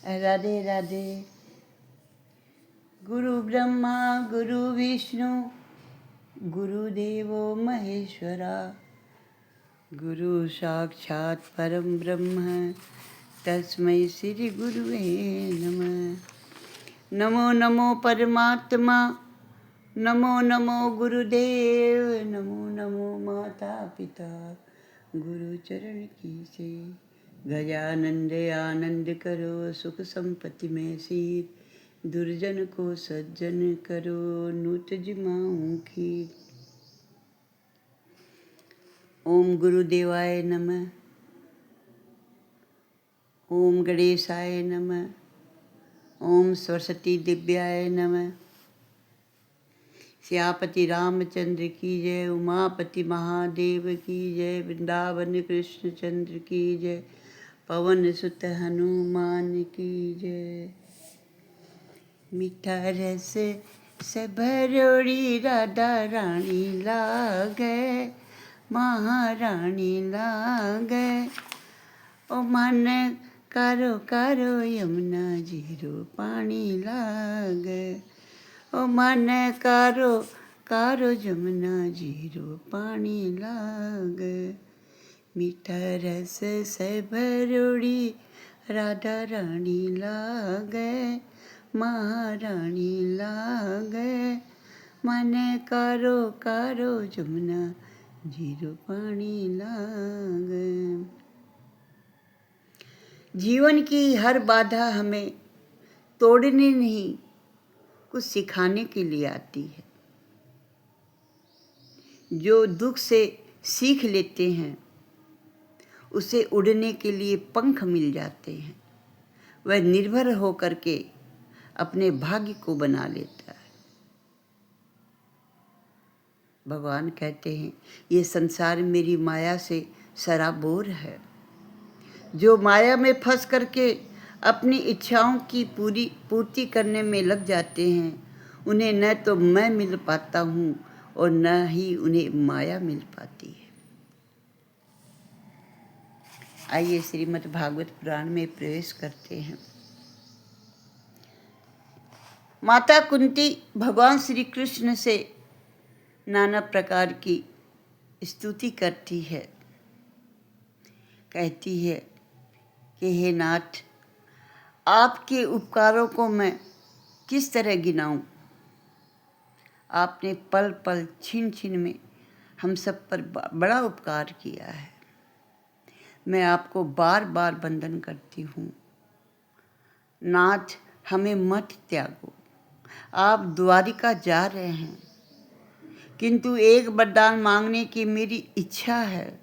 राधे राधे। गुरु ब्रह्मा गुरु विष्णु गुरुदेवो महेश्वरा, गुरु साक्षात् परम ब्रह्म तस्मै श्री गुरुवे नमः। नमो नमो परमात्मा, नमो नमो गुरुदेव, नमो नमो माता पिता गुरु चरण की से। गजानंद आनंद करो, सुख संपत्ति में सीर, दुर्जन को सज्जन करो, नूत जिमाऊं खीर। ओम गुरुदेवाय नमः, ओम गणेशाय नमः, ओम सरस्वती दिव्याय नमः। श्यापति रामचंद्र की जय, उमापति महादेव की जय, वृंदावन कृष्ण चंद्र की जय, पवन सुत हनुमान की जय। मीठा रस से भरोड़ी राधा रानी लागे, महारानी लागे। ओ मन कारो कारो यमुना जीरो पानी लागे। ओ मन कारो कारो यमुना जीरो पानी लागे। मीठा रस से भरोड़ी राधा रानी लागे, महारानी लागे। मन कारो कारो यमुना जीरो पानी लागे। जीवन की हर बाधा हमें तोड़ने नहीं, कुछ सिखाने के लिए आती है। जो दुख से सीख लेते हैं उसे उड़ने के लिए पंख मिल जाते हैं। वह निर्भर होकर के अपने भाग्य को बना लेता है। भगवान कहते हैं, ये संसार मेरी माया से सराबोर है। जो माया में फंस करके अपनी इच्छाओं की पूर्ति करने में लग जाते हैं, उन्हें न तो मैं मिल पाता हूँ और न ही उन्हें माया मिल पाती है। आइए श्रीमद् भागवत पुराण में प्रवेश करते हैं। माता कुंती भगवान श्री कृष्ण से नाना प्रकार की स्तुति करती है। कहती है कि हे नाथ, आपके उपकारों को मैं किस तरह गिनाऊं। आपने पल पल छिन छिन में हम सब पर बड़ा उपकार किया है। मैं आपको बार बार वंदन करती हूँ। नाथ, हमें मत त्यागो। आप द्वारिका जा रहे हैं, किंतु एक वरदान मांगने की मेरी इच्छा है।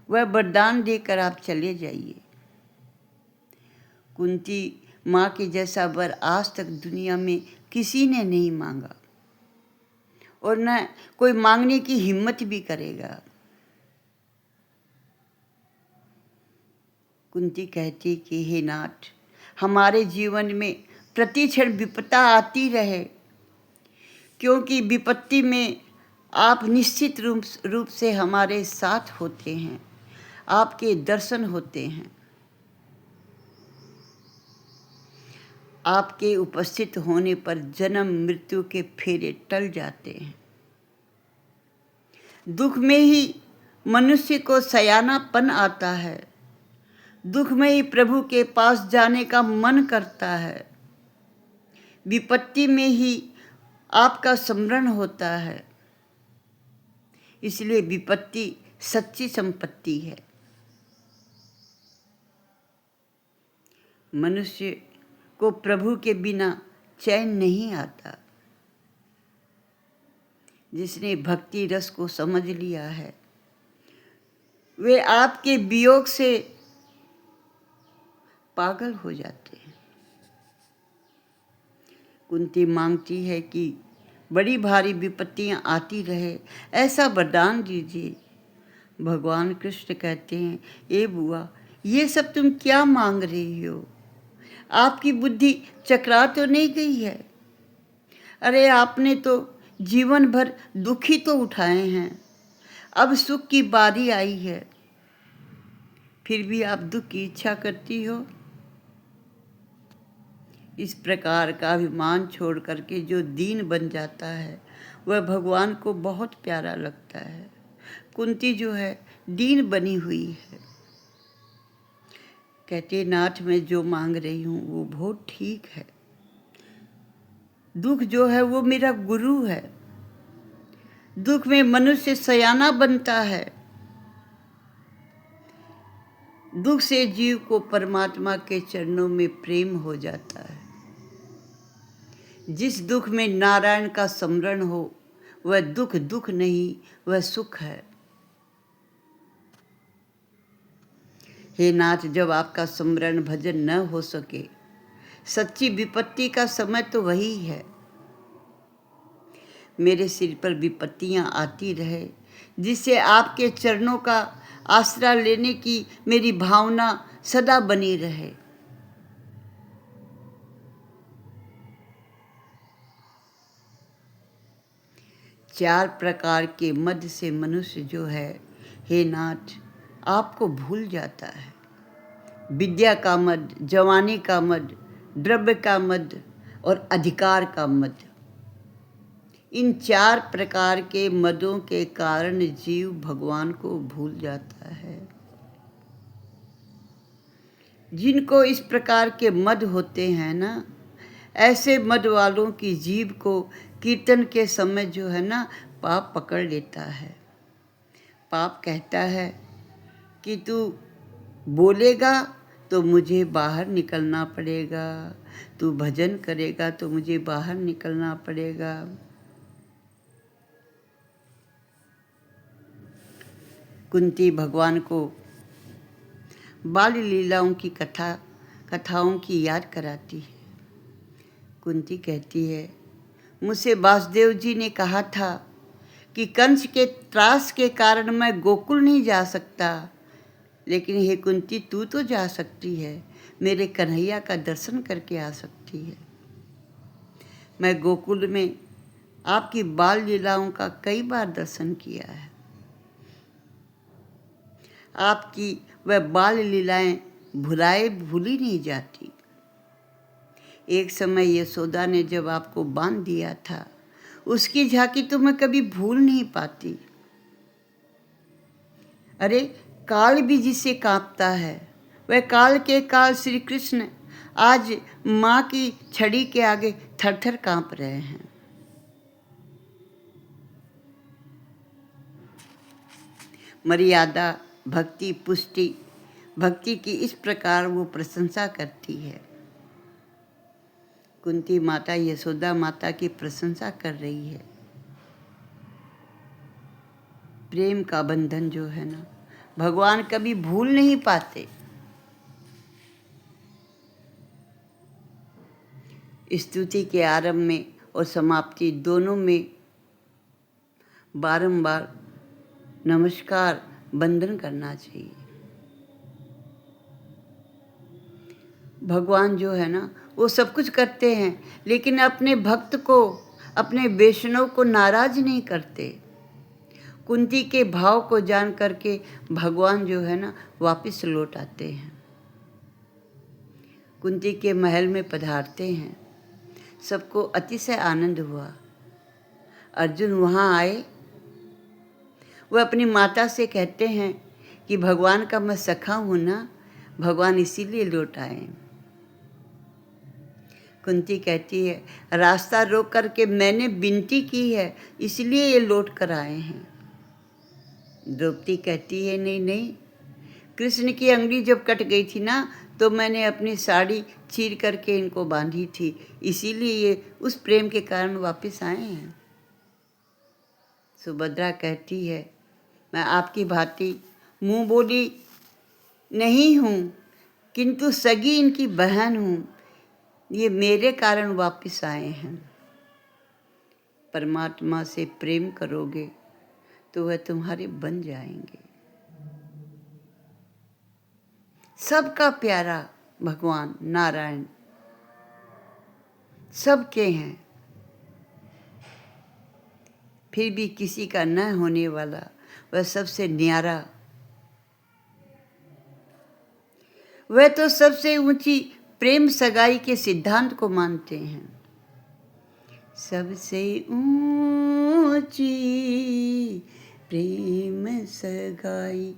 वह वरदान देकर आप चले जाइए। कुंती माँ के जैसा वर आज तक दुनिया में किसी ने नहीं मांगा और न कोई मांगने की हिम्मत भी करेगा। कुंती कहती कि हे नाथ, हमारे जीवन में प्रति क्षण विपत्ता आती रहे, क्योंकि विपत्ति में आप निश्चित रूप से हमारे साथ होते हैं। आपके दर्शन होते हैं। आपके उपस्थित होने पर जन्म मृत्यु के फेरे टल जाते हैं। दुख में ही मनुष्य को सयानापन आता है। दुख में ही प्रभु के पास जाने का मन करता है। विपत्ति में ही आपका स्मरण होता है। इसलिए विपत्ति सच्ची संपत्ति है। मनुष्य को प्रभु के बिना चैन नहीं आता। जिसने भक्ति रस को समझ लिया है, वे आपके वियोग से पागल हो जाते हैं। कुंती मांगती है कि बड़ी भारी विपत्तियां आती रहे, ऐसा वरदान दीजिए। भगवान कृष्ण कहते हैं, ए बुआ, ये सब तुम क्या मांग रही हो? आपकी बुद्धि चकरा तो नहीं गई है? अरे आपने तो जीवन भर दुख ही तो उठाए हैं। अब सुख की बारी आई है, फिर भी आप दुख की इच्छा करती हो। इस प्रकार का अभिमान छोड़ करके जो दीन बन जाता है वह भगवान को बहुत प्यारा लगता है। कुंती जो है दीन बनी हुई है, कहते नाथ मैं जो मांग रही हूँ वो बहुत ठीक है। दुख जो है वो मेरा गुरु है। दुख में मनुष्य सयाना बनता है। दुख से जीव को परमात्मा के चरणों में प्रेम हो जाता है। जिस दुख में नारायण का स्मरण हो वह दुख दुख नहीं, वह सुख है। हे नाथ, जब आपका स्मरण भजन न हो सके, सच्ची विपत्ति का समय तो वही है। मेरे सिर पर विपत्तियां आती रहे, जिससे आपके चरणों का आसरा लेने की मेरी भावना सदा बनी रहे। चार प्रकार के मद से मनुष्य जो है, हे नाथ, आपको भूल जाता है। विद्या का मद, जवानी का मद, द्रव्य का मद और अधिकार का मद। इन चार प्रकार के मदों के कारण जीव भगवान को भूल जाता है। जिनको इस प्रकार के मद होते हैं ना, ऐसे मद वालों की जीव को कीर्तन के समय जो है ना पाप पकड़ लेता है। पाप कहता है कि तू बोलेगा तो मुझे बाहर निकलना पड़ेगा, तू भजन करेगा तो मुझे बाहर निकलना पड़ेगा। कुंती भगवान को बाल लीलाओं की कथाओं की याद कराती है। कुंती कहती है, मुझसे वासुदेव जी ने कहा था कि कंस के त्रास के कारण मैं गोकुल नहीं जा सकता, लेकिन हे कुंती, तू तो जा सकती है, मेरे कन्हैया का दर्शन करके आ सकती है। मैं गोकुल में आपकी बाल लीलाओं का कई बार दर्शन किया है। आपकी वह बाल लीलाएं भूली नहीं जाती। एक समय यशोदा ने जब आपको बांध दिया था, उसकी झांकी तो मैं कभी भूल नहीं पाती। अरे काल भी जिसे कांपता है, वह काल के काल श्री कृष्ण आज माँ की छड़ी के आगे थर थर कांप रहे हैं। मर्यादा, भक्ति, पुष्टि, भक्ति की इस प्रकार वो प्रशंसा करती है। कुंती माता यशोदा माता की प्रशंसा कर रही है। प्रेम का बंधन जो है ना, भगवान कभी भूल नहीं पाते। स्तुति के आरंभ में और समाप्ति दोनों में बारंबार नमस्कार बंदन करना चाहिए। भगवान जो है ना वो सब कुछ करते हैं, लेकिन अपने भक्त को, अपने वैष्णव को नाराज नहीं करते। कुंती के भाव को जान करके भगवान जो है ना वापस लौट आते हैं। कुंती के महल में पधारते हैं, सबको अतिशय आनंद हुआ। अर्जुन वहाँ आए, वह अपनी माता से कहते हैं कि भगवान का मैं सखा हूँ ना, भगवान इसीलिए लौट आए। कुंती कहती है, रास्ता रोक करके मैंने विनती की है, इसलिए ये लौट कर आए हैं। द्रौपदी कहती है, नहीं नहीं, कृष्ण की अंगुली जब कट गई थी ना, तो मैंने अपनी साड़ी चीर करके इनको बांधी थी, इसीलिए ये उस प्रेम के कारण वापस आए हैं। सुभद्रा कहती है, मैं आपकी भांति मुँह बोली नहीं हूँ, किंतु सगी इनकी बहन हूँ, ये मेरे कारण वापस आए हैं। परमात्मा से प्रेम करोगे तो वह तुम्हारे बन जाएंगे। सबका प्यारा भगवान नारायण सबके हैं, फिर भी किसी का न होने वाला वह सबसे न्यारा, वह तो सबसे ऊंची प्रेम सगाई के सिद्धांत को मानते हैं। सबसे ऊंची प्रेम सगाई,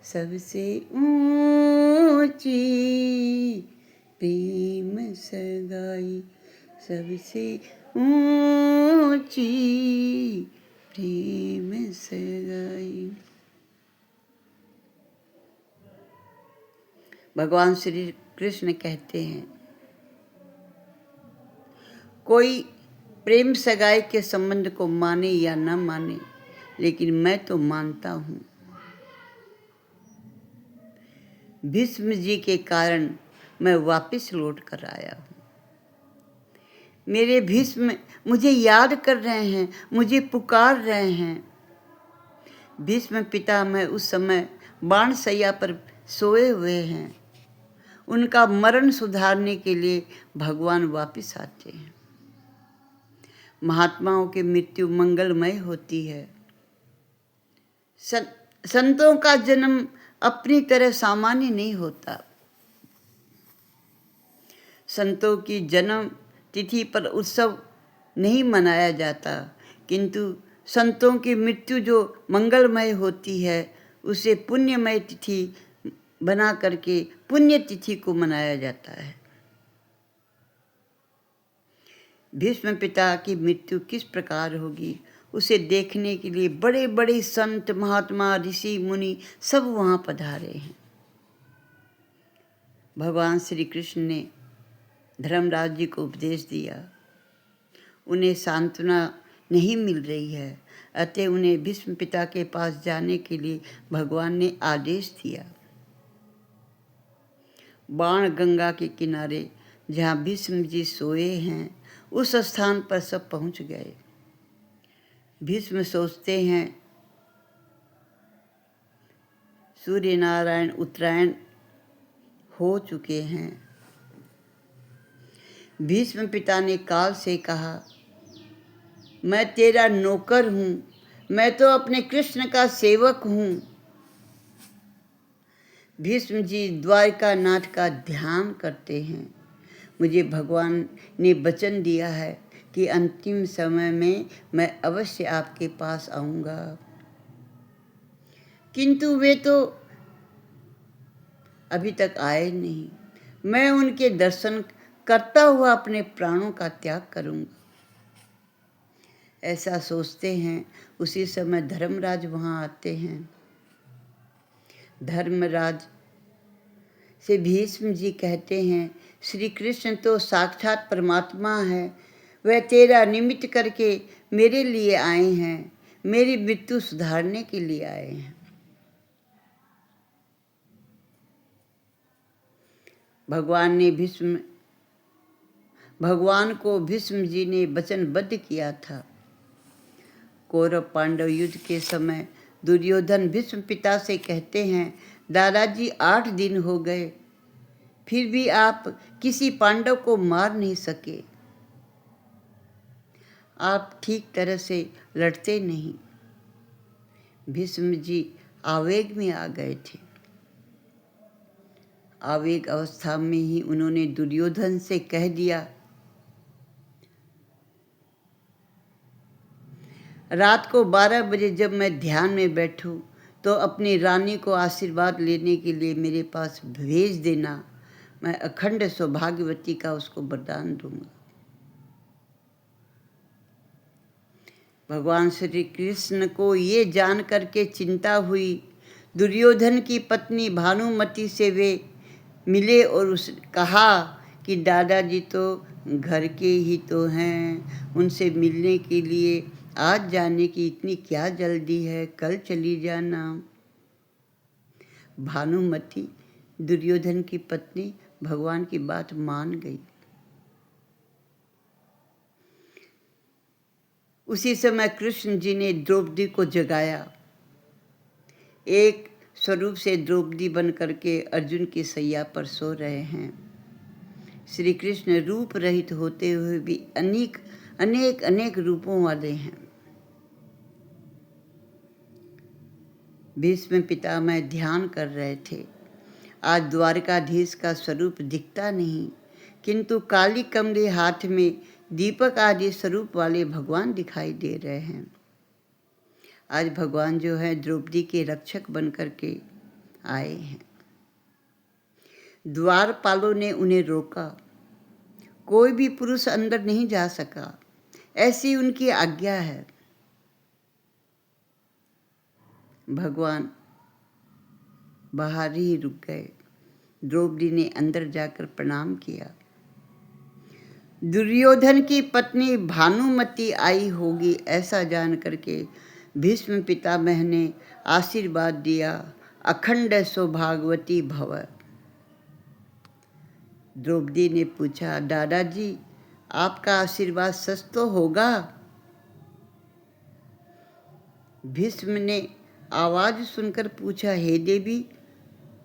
सबसे ऊंची प्रेम सगाई, सबसे ऊंची प्रेम सगाई। भगवान श्री कृष्ण कहते हैं, कोई प्रेम सगाई के संबंध को माने या न माने, लेकिन मैं तो मानता हूँ। भीष्म जी के कारण मैं वापस लौट कर आया हूँ। मेरे भीष्म मुझे याद कर रहे हैं, मुझे पुकार रहे हैं। भीष्म पितामह उस समय बाणशैया पर सोए हुए हैं। उनका मरण सुधारने के लिए भगवान वापस आते हैं। महात्माओं की मृत्यु मंगलमय होती है। संतों का जन्म अपनी तरह सामान्य नहीं होता। संतों की जन्म तिथि पर उत्सव नहीं मनाया जाता, किंतु संतों की मृत्यु जो मंगलमय होती है उसे पुण्यमय तिथि बना करके पुण्य तिथि को मनाया जाता है। भीष्म पिता की मृत्यु किस प्रकार होगी उसे देखने के लिए बड़े बड़े संत, महात्मा, ऋषि, मुनि सब वहाँ पधारे हैं। भगवान श्री कृष्ण ने धर्मराज जी को उपदेश दिया। उन्हें सांत्वना नहीं मिल रही है, अतः उन्हें भीष्म पिता के पास जाने के लिए भगवान ने आदेश दिया। बाण गंगा के किनारे जहाँ भीष्म जी सोए हैं उस स्थान पर सब पहुँच गए। भीष्म सोचते हैं सूर्य नारायण उत्तरायण हो चुके हैं। भीष्म पिता ने काल से कहा, मैं तेरा नौकर हूँ, मैं तो अपने कृष्ण का सेवक हूँ। भीष्म जी द्वारिका नाथ का ध्यान करते हैं। मुझे भगवान ने वचन दिया है कि अंतिम समय में मैं अवश्य आपके पास आऊँगा, किंतु वे तो अभी तक आए नहीं। मैं उनके दर्शन करता हुआ अपने प्राणों का त्याग करूँगा। ऐसा सोचते हैं। उसी समय धर्मराज वहाँ आते हैं। धर्मराज से भीष्म जी कहते हैं, श्री कृष्ण तो साक्षात परमात्मा है, वह तेरा निमित्त करके मेरे लिए आए हैं, मेरी मृत्यु सुधारने के लिए आए हैं। भगवान को भीष्म जी ने वचनबद्ध किया था। कौरव पांडव युद्ध के समय दुर्योधन भीष्म पिता से कहते हैं, दादाजी 8 दिन हो गए, फिर भी आप किसी पांडव को मार नहीं सके। आप ठीक तरह से लड़ते नहीं। भीष्म जी आवेग में आ गए थे। आवेग अवस्था में ही उन्होंने दुर्योधन से कह दिया, रात को 12 बजे जब मैं ध्यान में बैठूं तो अपनी रानी को आशीर्वाद लेने के लिए मेरे पास भेज देना। मैं अखंड सौभाग्यवती का उसको वरदान दूंगा। भगवान श्री कृष्ण को ये जान करके चिंता हुई। दुर्योधन की पत्नी भानुमति से वे मिले और उस कहा कि दादाजी तो घर के ही तो हैं, उनसे मिलने के लिए आज जाने की इतनी क्या जल्दी है, कल चली जाना। भानुमति दुर्योधन की पत्नी भगवान की बात मान गई। उसी समय कृष्ण जी ने द्रौपदी को जगाया। एक स्वरूप से द्रौपदी बन करके अर्जुन की सैया पर सो रहे हैं। श्री कृष्ण रूप रहित होते हुए भी अनेक रूपों वाले हैं। भीष्म पितामह ध्यान कर रहे थे। आज द्वारकाधीश का स्वरूप दिखता नहीं, किंतु काली कमरे हाथ में दीपक आदि स्वरूप वाले भगवान दिखाई दे रहे हैं। आज भगवान जो है द्रौपदी के रक्षक बन करके आए हैं। द्वारपालों ने उन्हें रोका, कोई भी पुरुष अंदर नहीं जा सका, ऐसी उनकी आज्ञा है। भगवान बाहर ही रुक गए। द्रौपदी ने अंदर जाकर प्रणाम किया। दुर्योधन की पत्नी भानुमति आई होगी ऐसा जान करके भीष्म पितामह ने आशीर्वाद दिया, अखंड सौभाग्यवती भव। द्रौपदी ने पूछा, दादाजी आपका आशीर्वाद सच तो होगा? भीष्म ने आवाज सुनकर पूछा, हे देवी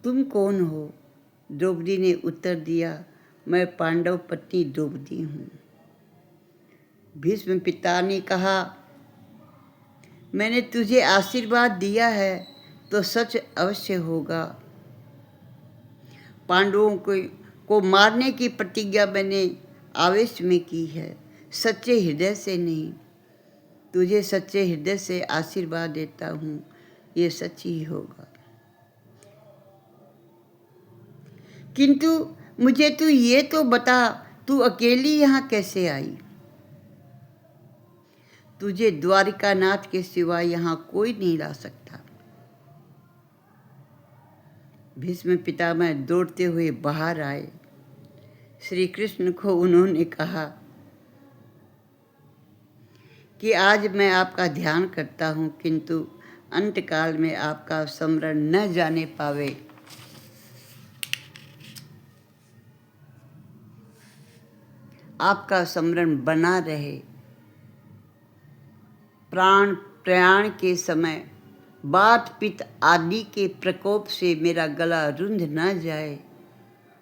तुम कौन हो? द्रौपदी ने उत्तर दिया, मैं पांडव पत्नी द्रौपदी हूँ। भीष्म पिता ने कहा, मैंने तुझे आशीर्वाद दिया है तो सच अवश्य होगा। पांडवों को मारने की प्रतिज्ञा मैंने आवेश में की है, सच्चे हृदय से नहीं। तुझे सच्चे हृदय से आशीर्वाद देता हूँ, ये सच ही होगा। किंतु मुझे तू ये तो बता, तू अकेली यहाँ कैसे आई? तुझे द्वारिकानाथ के सिवा यहाँ कोई नहीं ला सकता। भीष्म पितामह दौड़ते हुए बाहर आए। श्री कृष्ण को उन्होंने कहा कि आज मैं आपका ध्यान करता हूँ, किंतु अंतकाल में आपका स्मरण न जाने पावे। आपका स्मरण बना रहे। प्राण प्रयाण के समय वात पित्त आदि के प्रकोप से मेरा गला रुंध न जाए,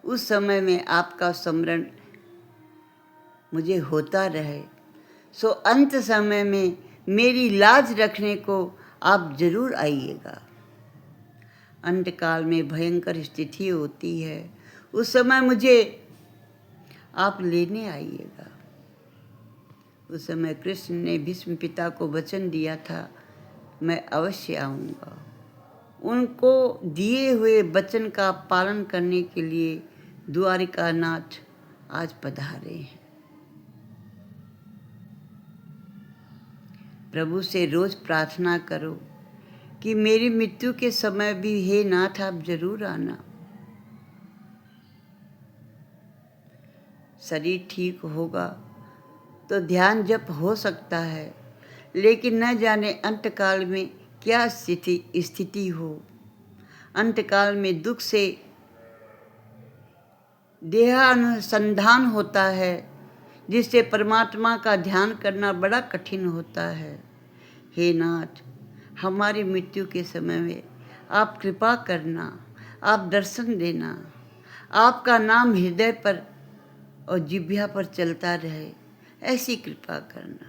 उस समय में आपका स्मरण मुझे होता रहे। सो अंत समय में मेरी लाज रखने को आप जरूर आइएगा। अंतकाल में भयंकर स्थिति होती है, उस समय मुझे आप लेने आइएगा। उस समय कृष्ण ने भीष्म पिता को वचन दिया था, मैं अवश्य आऊँगा। उनको दिए हुए वचन का पालन करने के लिए द्वारिकानाथ आज पधारे हैं। प्रभु से रोज प्रार्थना करो कि मेरी मृत्यु के समय भी हे नाथ आप जरूर आना। शरीर ठीक होगा तो ध्यान जप हो सकता है, लेकिन न जाने अंतकाल में क्या स्थिति हो। अंतकाल में दुख से देहानुसंधान होता है, जिससे परमात्मा का ध्यान करना बड़ा कठिन होता है। हे नाथ, हमारी मृत्यु के समय में आप कृपा करना, आप दर्शन देना, आपका नाम हृदय पर और जिह्वा पर चलता रहे, ऐसी कृपा करना।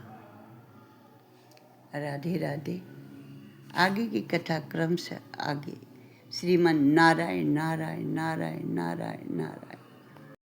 राधे राधे। आगे की कथा क्रम से आगे। श्रीमन नारायण नारायण नारायण नारायण नारायण।